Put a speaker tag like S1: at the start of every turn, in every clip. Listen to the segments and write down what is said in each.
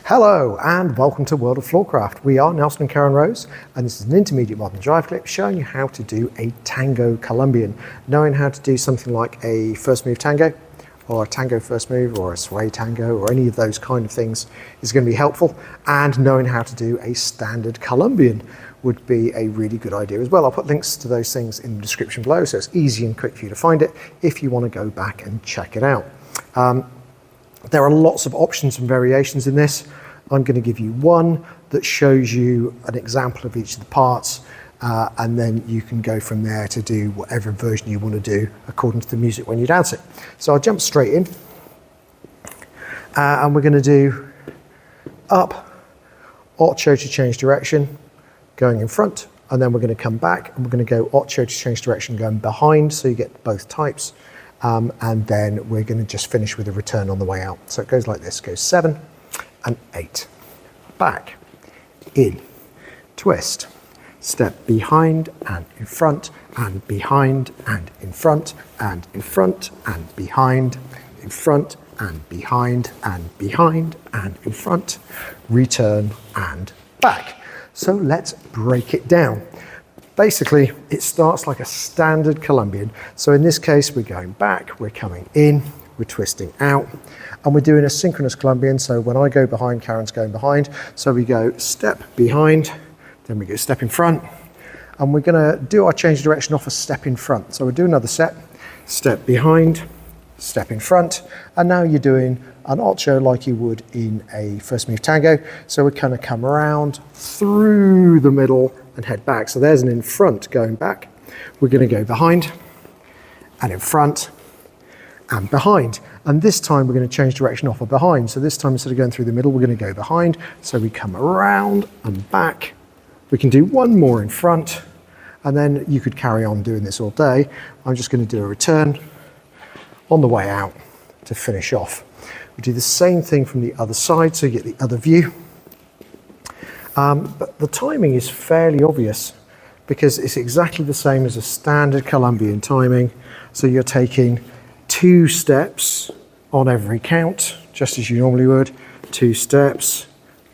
S1: Hello and welcome to World of Floorcraft. We are Nelson and Karen Rose, and this is an intermediate modern jive clip showing you how to do a Tango Colombian. Knowing how to do something like a first move tango, or a tango first move, or a sway tango, or any of those kind of things is going to be helpful. And knowing how to do a standard Colombian would be a really good idea as well. I'll put links to those things in the description below, so it's easy and quick for you to find it if you want to go back and check it out. There are lots of options and variations in this. I'm going to give you one that shows you an example of each of the parts, and then you can go from there to do whatever version you want to do according to the music when you dance it. So I'll jump straight in, and we're going to do up, ocho to change direction, going in front, and then we're going to come back and we're going to go ocho to change direction, going behind, so you get both types. And then we're going to just finish with a return on the way out. So it goes like this, goes 7 and 8, back, in, twist, step behind and in front, and behind and in front, and in front and behind, in front and behind and behind and in front, return and back. So let's break it down. Basically, it starts like a standard Colombian. So in this case, we're going back, we're coming in, we're twisting out, and we're doing a synchronous Colombian. So when I go behind, Karen's going behind. So we go step behind, then we go step in front, and we're gonna do our change of direction off a step in front. So we'll do another step behind, step in front, and now you're doing an ocho like you would in a first move tango. So we're gonna come around through the middle and head back. So there's an in front going back. We're going to go behind and in front and behind. And this time we're going to change direction off of behind. So this time, instead of going through the middle, we're going to go behind. So we come around and back. We can do one more in front, and then you could carry on doing this all day. I'm just going to do a return on the way out to finish off. We do the same thing from the other side, so you get the other view. But the timing is fairly obvious because it's exactly the same as a standard Colombian timing. So you're taking 2 steps on every count, just as you normally would, 2 steps,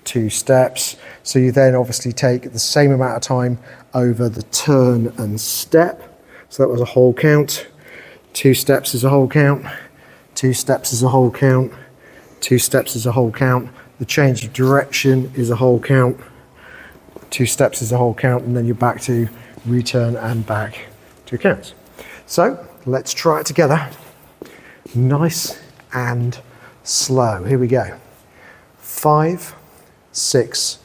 S1: 2 steps. So you then obviously take the same amount of time over the turn and step. So that was a whole count. 2 steps is a whole count, 2 steps is a whole count, 2 steps is a whole count. The change of direction is a whole count, 2 steps is a whole count, and then you're back to return and back 2 counts. So let's try it together. Nice and slow. Here we go. 5, 6,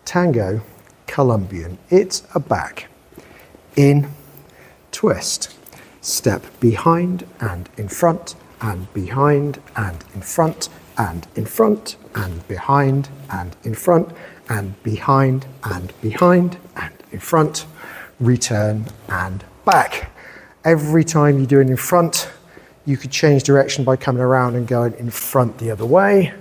S1: Tango Colombian. It's a back, in, twist, step behind and in front, and behind and in front, and in front and behind and in front and behind and behind and in front, return and back. Every time you do it in front, you could change direction by coming around and going in front the other way.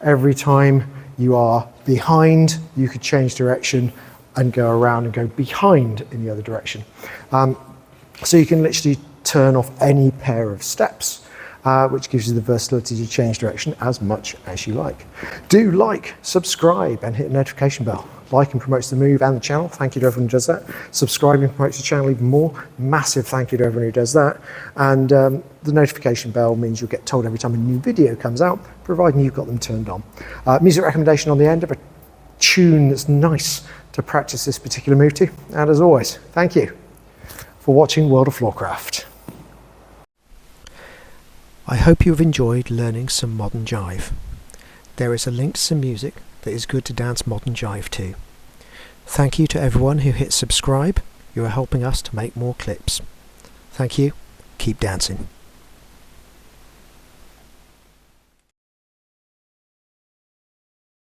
S1: Every time you are behind, you could change direction and go around and go behind in the other direction. So you can literally turn off any pair of steps, which gives you the versatility to change direction as much as you like. Do like, subscribe, and hit the notification bell. Liking promotes the move and the channel. Thank you to everyone who does that. Subscribing promotes the channel even more. Massive thank you to everyone who does that. And the notification bell means you'll get told every time a new video comes out, providing you've got them turned on. Music recommendation on the end of a tune that's nice to practice this particular move to. And as always, thank you for watching World of Floorcraft. I hope you have enjoyed learning some modern jive. There is a link to some music that is good to dance modern jive to. Thank you to everyone who hit subscribe. You are helping us to make more clips. Thank you. Keep dancing.